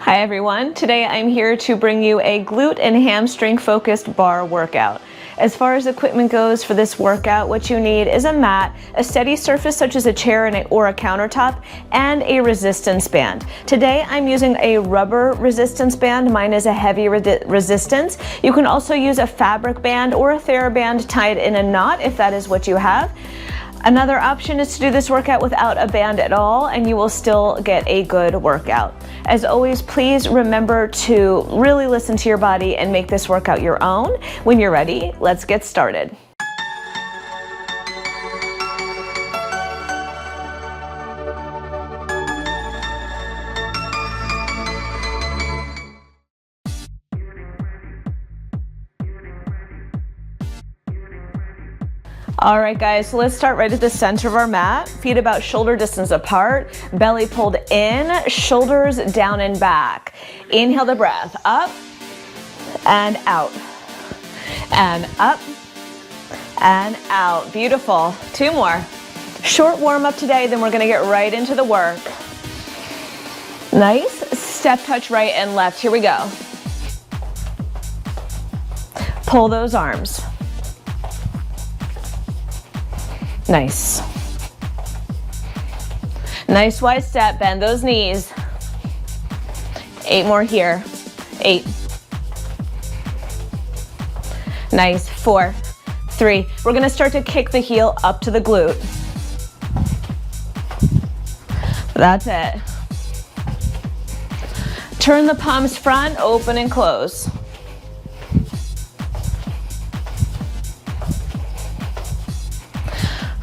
Hi everyone, today I'm here to bring you a glute and hamstring focused bar workout. As far as equipment goes for this workout, what you need is a mat, a steady surface such as a chair or a countertop, and a resistance band. Today I'm using a rubber resistance band. Mine is a heavy resistance. You can also use a fabric band or a TheraBand tied in a knot if that is what you have. Another option is to do this workout without a band at all, and you will still get a good workout. As always, please remember to really listen to your body and make this workout your own. When you're ready, let's get started. All right guys, so let's start right at the center of our mat. Feet about shoulder distance apart, belly pulled in, shoulders down and back. Inhale the breath, up and out, and up and out. Beautiful. Two more. Short warm up today, then we're gonna get right into the work. Nice. Step touch right and left. Here we go. Pull those arms. Nice. Nice wide step, bend those knees. 8 more here. 8. Nice. 4, 3. We're gonna start to kick the heel up to the glute. That's it. Turn the palms front, open and close.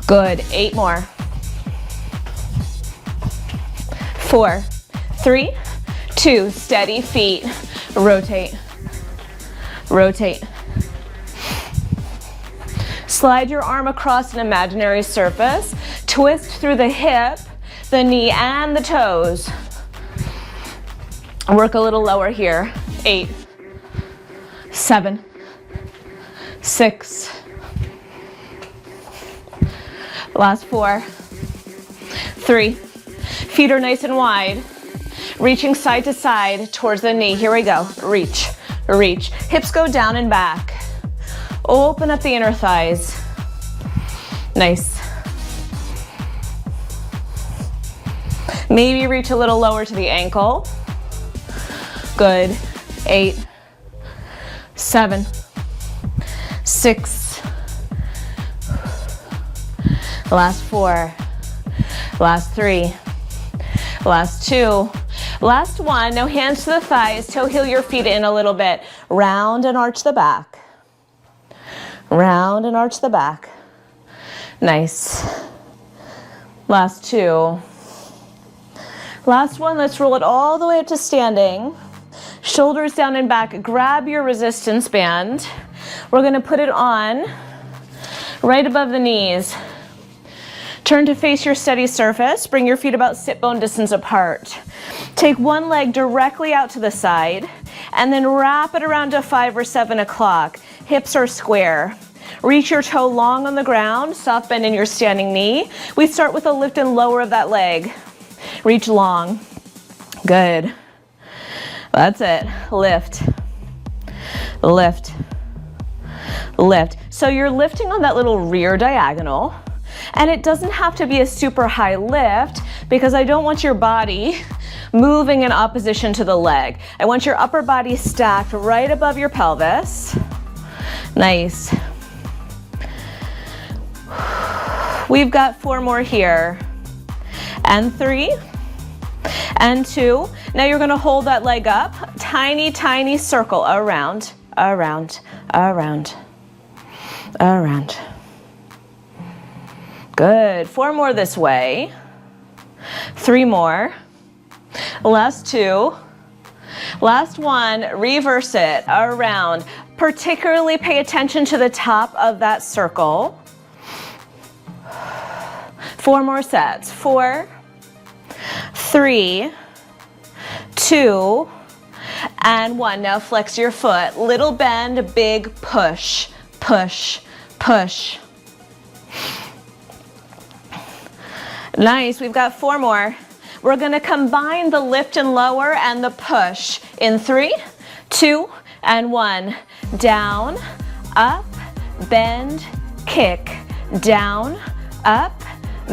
Good. 8 more. 4, 3, 2. Steady feet. Rotate. Rotate. Slide your arm across an imaginary surface. Twist through the hip, the knee, and the toes. Work a little lower here. 8, 7, 6. Last 4, 3. Feet are nice and wide. Reaching side to side towards the knee. Here we go. Reach, reach. Hips go down and back. Open up the inner thighs. Nice. Maybe reach a little lower to the ankle. Good. 8, 7, 6. Last 4, last 3, last 2, last 1. Now hands to the thighs, toe heel your feet in a little bit. Round and arch the back. Round and arch the back. Nice. Last 2. Last 1, let's roll it all the way up to standing. Shoulders down and back, grab your resistance band. We're gonna put it on right above the knees. Turn to face your steady surface. Bring your feet about sit bone distance apart. Take one leg directly out to the side and then wrap it around to 5 or 7 o'clock. Hips are square. Reach your toe long on the ground, soft bend in your standing knee. We start with a lift and lower of that leg. Reach long. Good. That's it. Lift. Lift. Lift. So you're lifting on that little rear diagonal. And it doesn't have to be a super high lift because I don't want your body moving in opposition to the leg. I want your upper body stacked right above your pelvis. Nice. We've got 4 more here. And 3. And 2. Now you're gonna hold that leg up. Tiny, tiny circle around, around, around, around. Good. 4 more this way. 3 more. Last 2. Last 1. Reverse it around. Particularly pay attention to the top of that circle. 4 more sets. 4, 3, 2, and 1. Now flex your foot. Little bend, big push. Push, push. Nice. We've got 4 more. We're gonna combine the lift and lower and the push in 3, 2, and 1. Down, up, bend, kick. Down, up,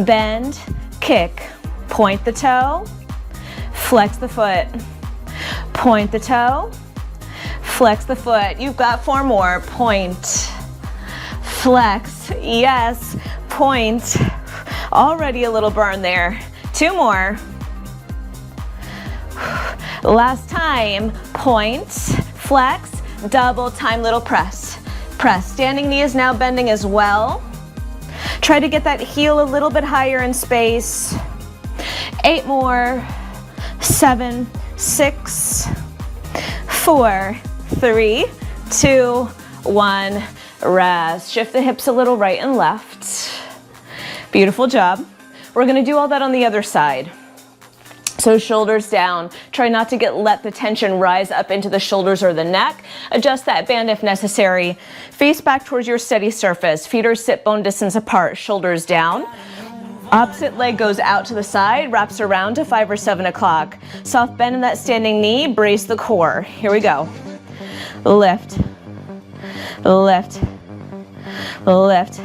bend, kick. Point the toe, flex the foot. Point the toe, flex the foot. You've got 4 more. Point, flex, yes, point. Already a little burn there. 2 more. Last time. Point, flex, double time little press. Press. Standing knee is now bending as well. Try to get that heel a little bit higher in space. 8 more. 7, 6, 4, 3, 2, 1. Rest. Shift the hips a little right and left. Beautiful job. We're going to do all that on the other side. So shoulders down. Try not to let the tension rise up into the shoulders or the neck. Adjust that band if necessary. Face back towards your steady surface. Feet are sit bone distance apart. Shoulders down. Opposite leg goes out to the side, wraps around to 5 or 7 o'clock. Soft bend in that standing knee. Brace the core. Here we go. Lift. Lift. Lift.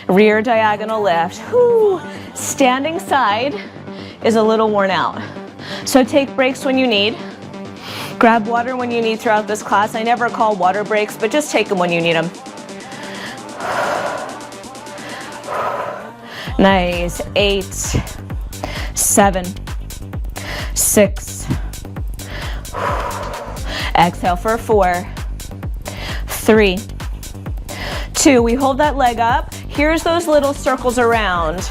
Rear diagonal lift. Whew. Standing side is a little worn out. So take breaks when you need. Grab water when you need throughout this class. I never call water breaks, but just take them when you need them. Nice. 8, 7, 6. Exhale for 4, 3, 2. We hold that leg up. Here's those little circles around.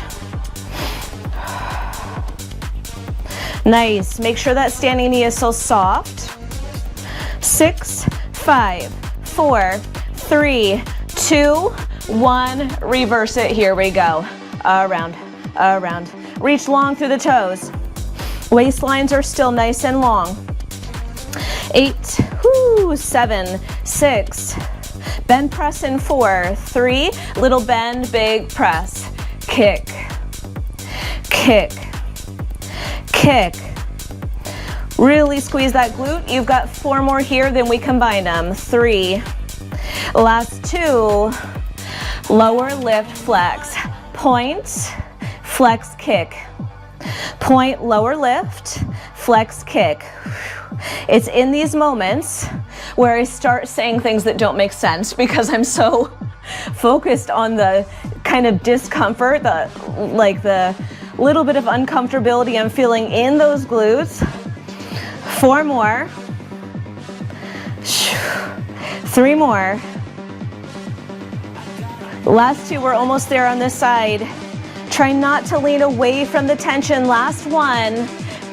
Nice. Make sure that standing knee is so soft. 6, 5, 4, 3, 2, 1. Reverse it. Here we go. Around, around. Reach long through the toes. Waistlines are still nice and long. 8, 7, 6. Bend press in 4, 3. Little bend, big press. Kick, kick, kick. Really squeeze that glute. You've got 4 more here, then we combine them. 3. Last 2. Lower lift, flex. Point, flex, kick. Point, lower lift, flex, kick. It's in these moments where I start saying things that don't make sense because I'm so focused on the kind of discomfort, the little bit of uncomfortability I'm feeling in those glutes. 4 more. 3 more. Last 2, we're almost there on this side. Try not to lean away from the tension. Last 1,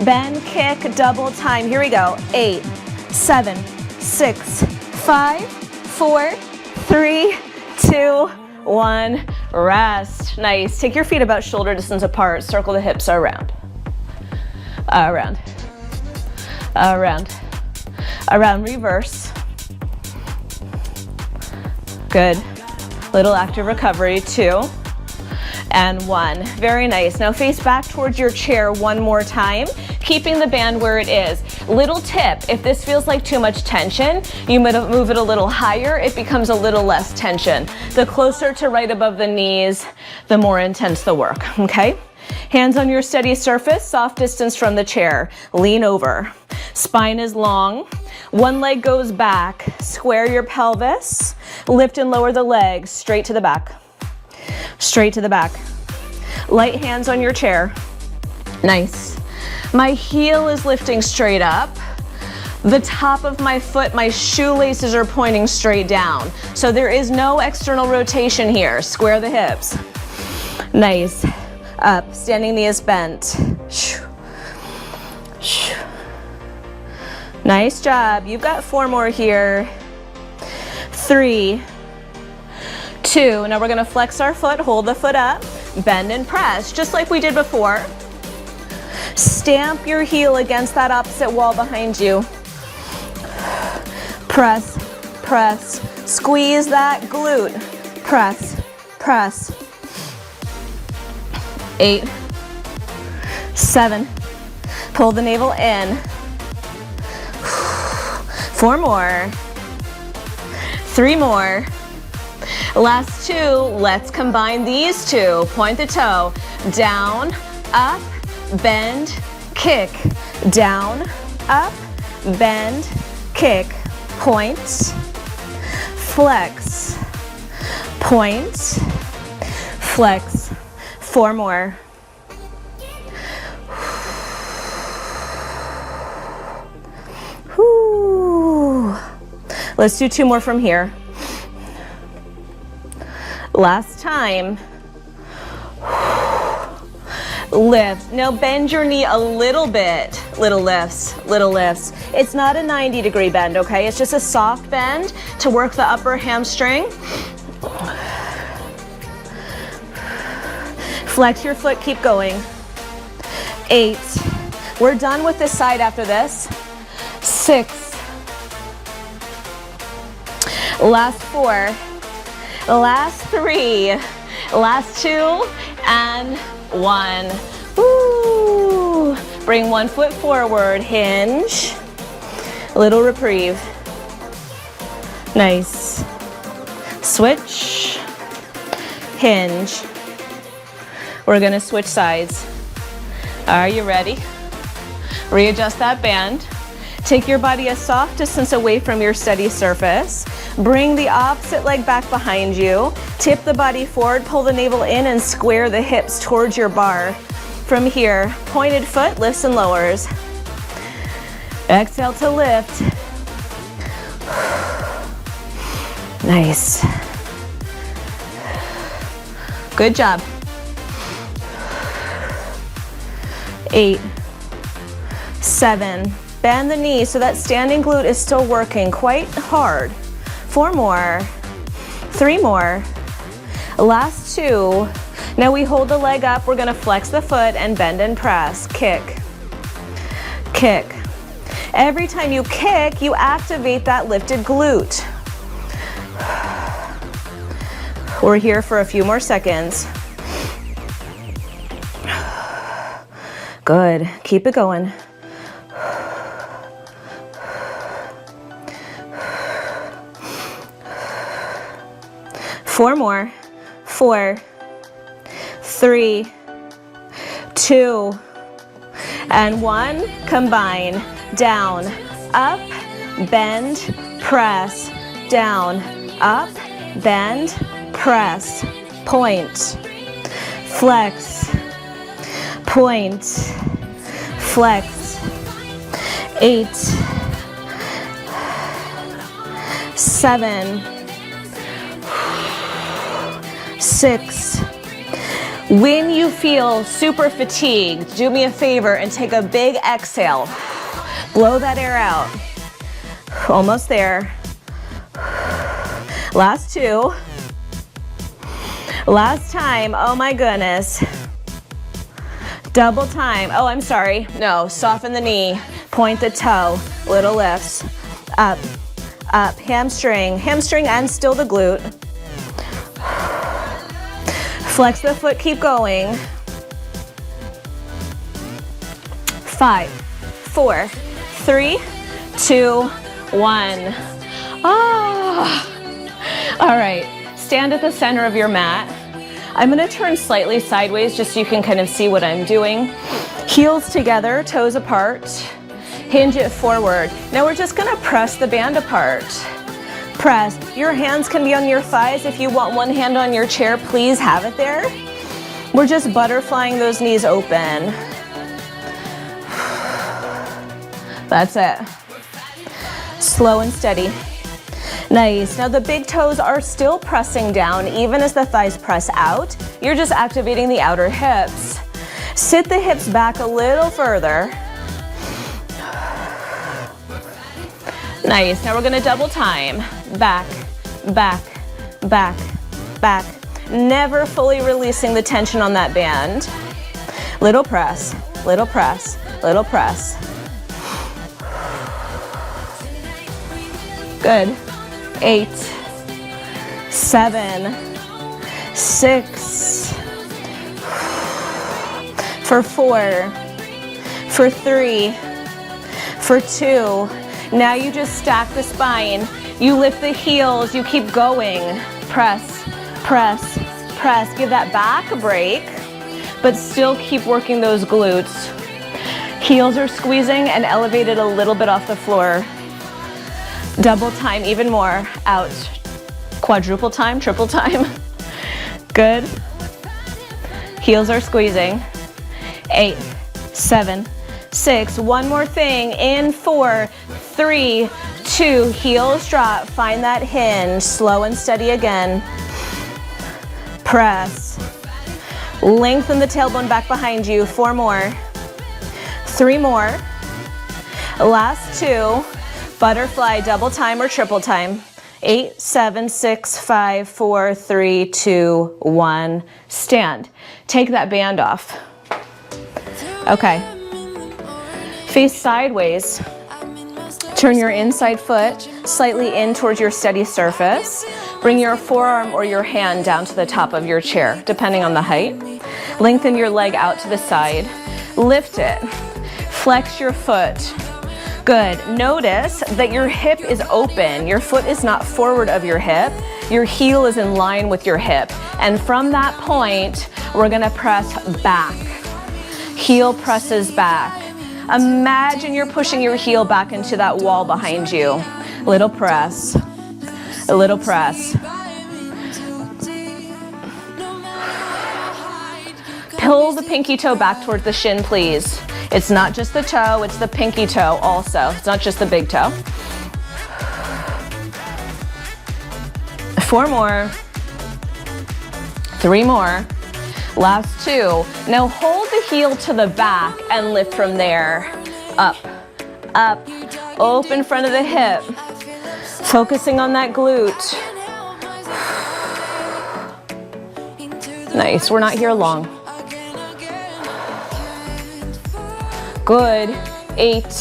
bend, kick, double time. Here we go. 8, 7, 6, 5, 4, 3, 2, 1. Rest. Nice. Take your feet about shoulder distance apart. Circle the hips around. Around. Around. Around. Reverse. Good. Little active recovery. 2 and 1. Very nice. Now face back towards your chair one more time, keeping the band where it is. Little tip, if this feels like too much tension, you might move it a little higher. It becomes a little less tension. The closer to right above the knees, the more intense the work, okay? Hands on your steady surface, soft distance from the chair. Lean over. Spine is long. One leg goes back. Square your pelvis. Lift and lower the legs straight to the back. Straight to the back. Light hands on your chair. Nice. My heel is lifting straight up. The top of my foot, my shoelaces are pointing straight down. So there is no external rotation here. Square the hips. Nice. Up. Standing knee is bent. Nice job. You've got 4 more here. 3, 2. Now we're going to flex our foot, hold the foot up, bend and press, just like we did before. Stamp your heel against that opposite wall behind you. Press, press. Squeeze that glute. Press, press. 8, 7, Pull the navel in. 4 more. 3 more. Last 2, let's combine these 2. Point the toe, down, up, bend, kick, down, up, bend, kick, point, flex, point, flex. 4 more. Whew. Let's do 2 more from here. Last time. Lift. Now bend your knee a little bit. Little lifts, little lifts. It's not a 90-degree bend, okay? It's just a soft bend to work the upper hamstring. Flex your foot, keep going. 8. We're done with this side after this. 6. Last 4. Last 3. Last 2 and 1. Woo! Bring one foot forward, hinge. A little reprieve. Nice. Switch. Hinge. We're gonna switch sides. Are you ready? Readjust that band. Take your body a soft distance away from your steady surface. Bring the opposite leg back behind you. Tip the body forward, pull the navel in and square the hips towards your bar. From here, pointed foot lifts and lowers. Exhale to lift. Nice. Good job. 8, 7, bend the knee so that standing glute is still working quite hard. 4 more, 3 more, last 2. Now we hold the leg up, we're gonna flex the foot and bend and press, kick, kick. Every time you kick, you activate that lifted glute. We're here for a few more seconds. Good, keep it going. 4 more. 4, 3, 2, and 1. Combine. Down, up, bend, press. Down, up, bend, press. Point, flex, point, flex. 8, 7, 6. When you feel super fatigued, do me a favor and take a big exhale. Blow that air out. Almost there. Last 2. Last time. Oh my goodness. Double time. Oh, I'm sorry. No, soften the knee. Point the toe. Little lifts. Up, up. Hamstring. Hamstring and still the glute. Flex the foot, keep going. 5, 4, 3, 2, 1. Ah. All right, stand at the center of your mat. I'm gonna turn slightly sideways just so you can kind of see what I'm doing. Heels together, toes apart. Hinge it forward. Now we're just gonna press the band apart. Press. Your hands can be on your thighs. If you want one hand on your chair, please have it there. We're just butterflying those knees open. That's it. Slow and steady. Nice. Now the big toes are still pressing down even as the thighs press out. You're just activating the outer hips. Sit the hips back a little further. Nice. Now we're gonna double time. Back, back, back, back. Never fully releasing the tension on that band. Little press, little press, little press. Good. 8, 7, 6. For 4, for 3, for 2. Now you just stack the spine. You lift the heels, you keep going. Press, press, press. Give that back a break, but still keep working those glutes. Heels are squeezing and elevated a little bit off the floor. Double time, even more. Out. Quadruple time, triple time. Good. Heels are squeezing. 8, 7, 6. One more thing. In 4, 3, 2. Heels drop. Find that hinge. Slow and steady again. Press. Lengthen the tailbone back behind you. 4 more. 3 more. Last 2. Butterfly, double time or triple time. 8, 7, 6, 5, 4, 3, 2, 1. Stand. Take that band off. Okay. Face sideways. Turn your inside foot slightly in towards your steady surface. Bring your forearm or your hand down to the top of your chair, depending on the height. Lengthen your leg out to the side. Lift it. Flex your foot. Good. Notice that your hip is open. Your foot is not forward of your hip. Your heel is in line with your hip. And from that point, we're gonna press back. Heel presses back. Imagine you're pushing your heel back into that wall behind you. Little press. A little press. Pull the pinky toe back towards the shin, please. It's not just the toe, it's the pinky toe also. It's not just the big toe. 4 more. 3 more. Last 2. Now hold the heel to the back and lift from there. Up, up, open front of the hip. Focusing on that glute. Nice, we're not here long. Good. 8,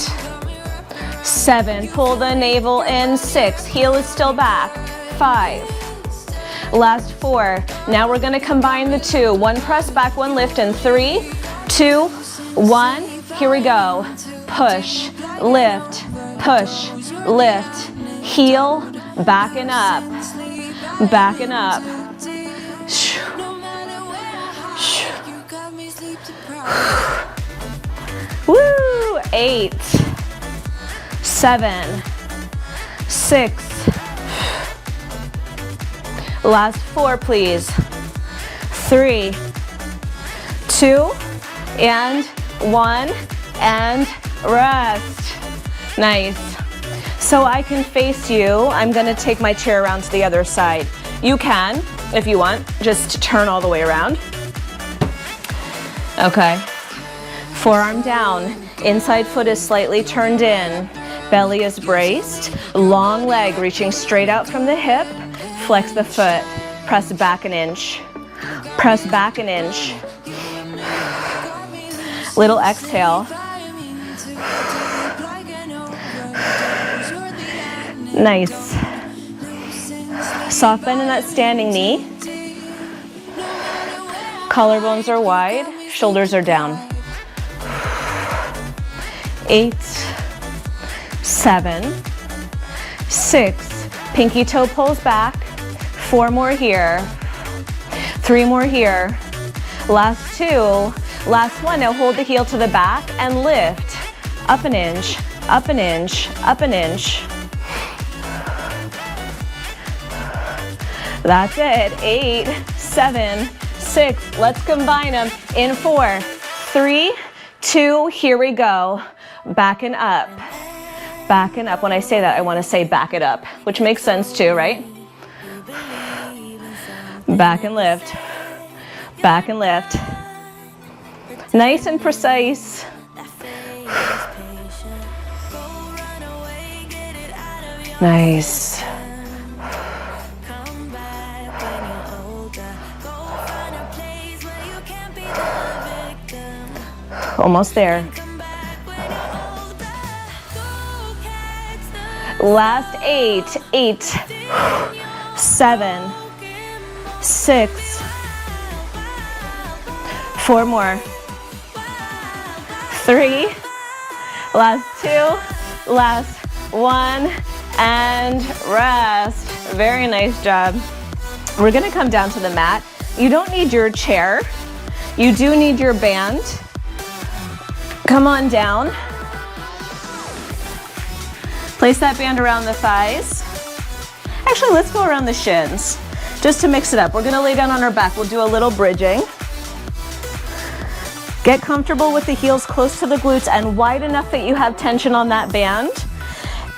7, pull the navel in. 6, heel is still back. 5, last 4. Now we're gonna combine the 2. 1 press back, 1 lift in 3, 2, 1. Here we go. Push, lift, push, lift. Heel, back and up, back and up. Woo! 8, 7, 6. Last 4, please. 3, 2, and 1, and rest. Nice. So I can face you. I'm gonna take my chair around to the other side. You can, if you want, just turn all the way around. Okay. Forearm down, inside foot is slightly turned in, belly is braced, long leg reaching straight out from the hip, flex the foot, press back an inch, press back an inch. Little exhale. Nice. Soft bend in that standing knee. Collarbones are wide, shoulders are down. 8, 7, 6. Pinky toe pulls back. 4 more here. 3 more here. Last 2. Last 1. Now hold the heel to the back and lift. Up an inch, up an inch, up an inch. That's it. 8, 7, 6. Let's combine them in 4, 3, 2. Here we go. Back and up. Back and up. When I say that, I want to say back it up, which makes sense too, right? Back and lift. Back and lift. Nice and precise. Nice. Almost there. Last 8, 8, 7, 6, 4 more, 3, Last 2, last 1, and rest. Very nice job. We're gonna come down to the mat. You don't need your chair. You do need your band. Come on down. Place that band around the thighs. Actually, let's go around the shins, just to mix it up. We're gonna lay down on our back. We'll do a little bridging. Get comfortable with the heels close to the glutes and wide enough that you have tension on that band.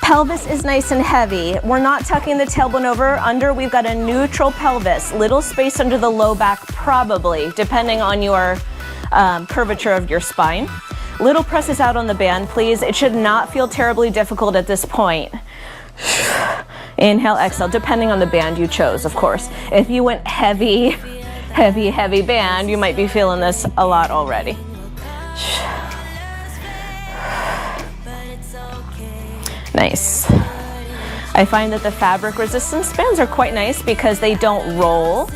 Pelvis is nice and heavy. We're not tucking the tailbone over under. We've got a neutral pelvis, little space under the low back probably, depending on your curvature of your spine. Little presses out on the band, please. It should not feel terribly difficult at this point. Inhale, exhale, depending on the band you chose, of course. If you went heavy, heavy band, you might be feeling this a lot already. Nice. I find that the fabric resistance bands are quite nice because they don't roll.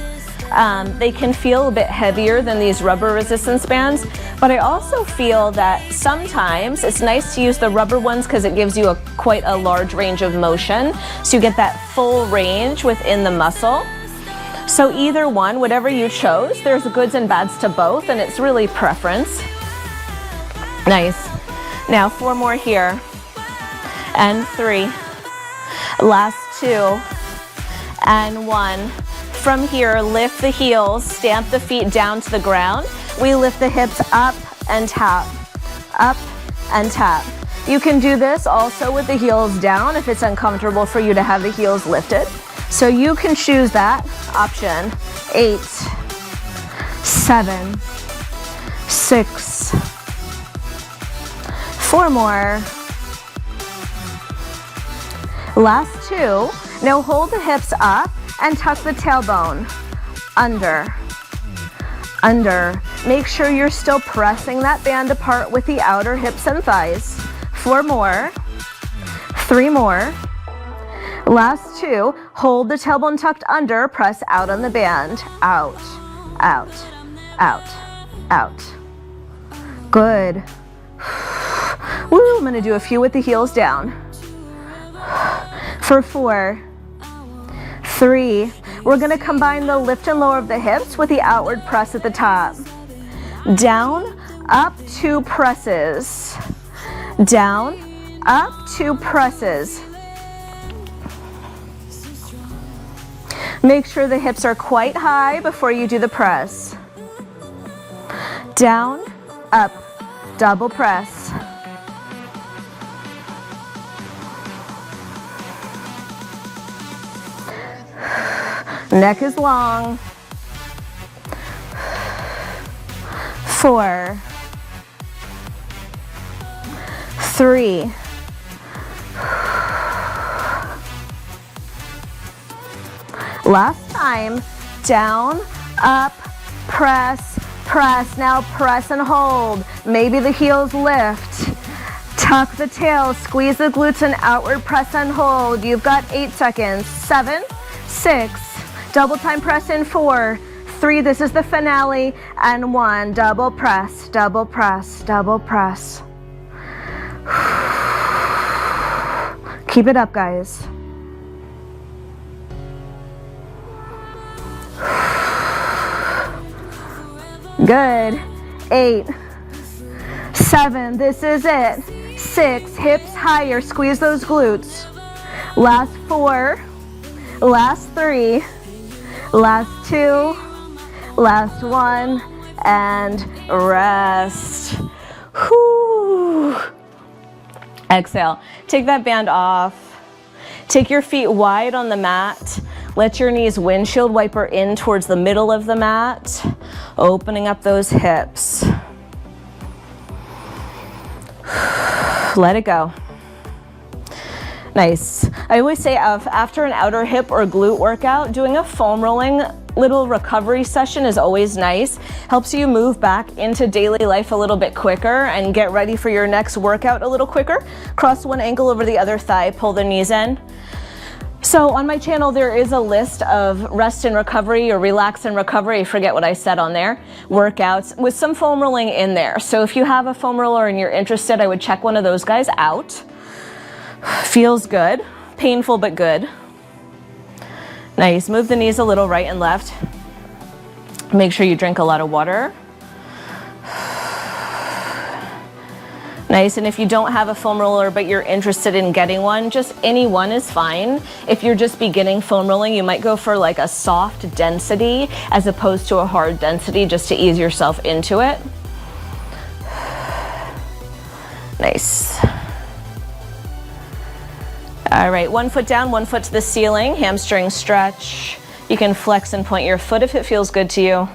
They can feel a bit heavier than these rubber resistance bands, but I also feel that sometimes it's nice to use the rubber ones because it gives you quite a large range of motion, so you get that full range within the muscle. So either one, whatever you chose, there's goods and bads to both, and it's really preference. Nice. Now 4 more here, and 3, last 2, and 1. From here, lift the heels, stamp the feet down to the ground. We lift the hips up and tap, up and tap. You can do this also with the heels down if it's uncomfortable for you to have the heels lifted. So you can choose that option. 8, 7, 6, 4 more. Last 2. Now hold the hips up and tuck the tailbone. Under, under. Make sure you're still pressing that band apart with the outer hips and thighs. 4 more. 3 more. Last 2, hold the tailbone tucked under, press out on the band. Out, out, out, out. Good. Woo, I'm gonna do a few with the heels down. For 4, 3, we're gonna combine the lift and lower of the hips with the outward press at the top. Down, up, 2 presses. Down, up, 2 presses. Make sure the hips are quite high before you do the press. Down, up, double press. Neck is long. 4, 3, last time. Down, up, press, press. Now press and hold. Maybe the heels lift. Tuck the tail, squeeze the glutes and outward press and hold. You've got 8 seconds. 7, 6, double time press in 4, 3, this is the finale, and 1, double press, double press, double press. Keep it up, guys. Good. 8, 7, this is it. 6, hips higher, squeeze those glutes. Last 4, last 3, last 2, last 1, and rest. Whew. Exhale. Take that band off. Take your feet wide on the mat. Let your knees windshield wiper in towards the middle of the mat, opening up those hips. Let it go. Nice. I always say after an outer hip or glute workout, doing a foam rolling little recovery session is always nice. Helps you move back into daily life a little bit quicker and get ready for your next workout a little quicker. Cross one ankle over the other thigh, pull the knees in. So on my channel, there is a list of rest and recovery or relax and recovery, I forget what I said on there, workouts with some foam rolling in there. So if you have a foam roller and you're interested, I would check one of those guys out. Feels good, painful but good. Nice, move the knees a little right and left. Make sure you drink a lot of water. Nice, and if you don't have a foam roller but you're interested in getting one, just any one is fine. If you're just beginning foam rolling, you might go for like a soft density as opposed to a hard density just to ease yourself into it. Nice. All right, 1 foot down, 1 foot to the ceiling, hamstring stretch. You can flex and point your foot if it feels good to you.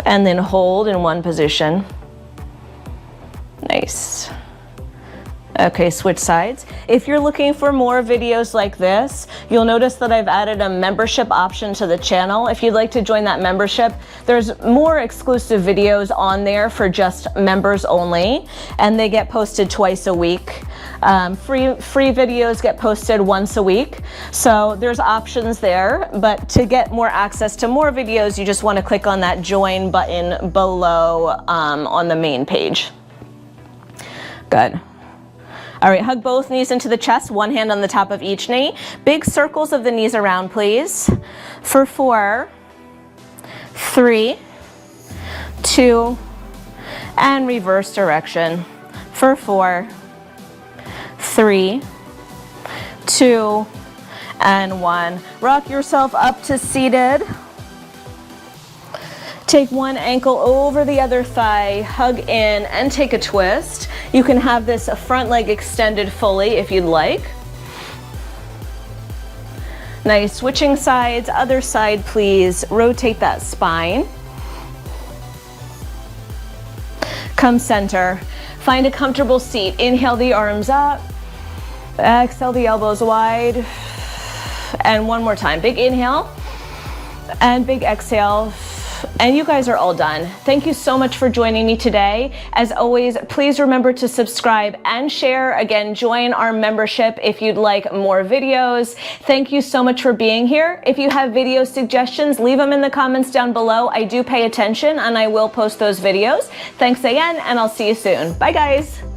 And then hold in one position. Nice. Okay, switch sides. If you're looking for more videos like this, you'll notice that I've added a membership option to the channel. If you'd like to join that membership, there's more exclusive videos on there for just members only, and they get posted twice a week. Free videos get posted once a week. So there's options there, but to get more access to more videos, you just want to click on that join button below on the main page. Good. All right, hug both knees into the chest, one hand on the top of each knee. Big circles of the knees around, please. For 4, 3, 2, and reverse direction. For 4, 3, 2, and 1. Rock yourself up to seated. Take one ankle over the other thigh, hug in, and take a twist. You can have this front leg extended fully if you'd like. Nice, switching sides, other side please. Rotate that spine. Come center. Find a comfortable seat. Inhale the arms up. Exhale the elbows wide. And one more time. Big inhale and big exhale. And you guys are all done. Thank you so much for joining me today. As always, please remember to subscribe and share. Again, join our membership if you'd like more videos. Thank you so much for being here. If you have video suggestions, leave them in the comments down below. I do pay attention and I will post those videos. Thanks again, and I'll see you soon. Bye guys.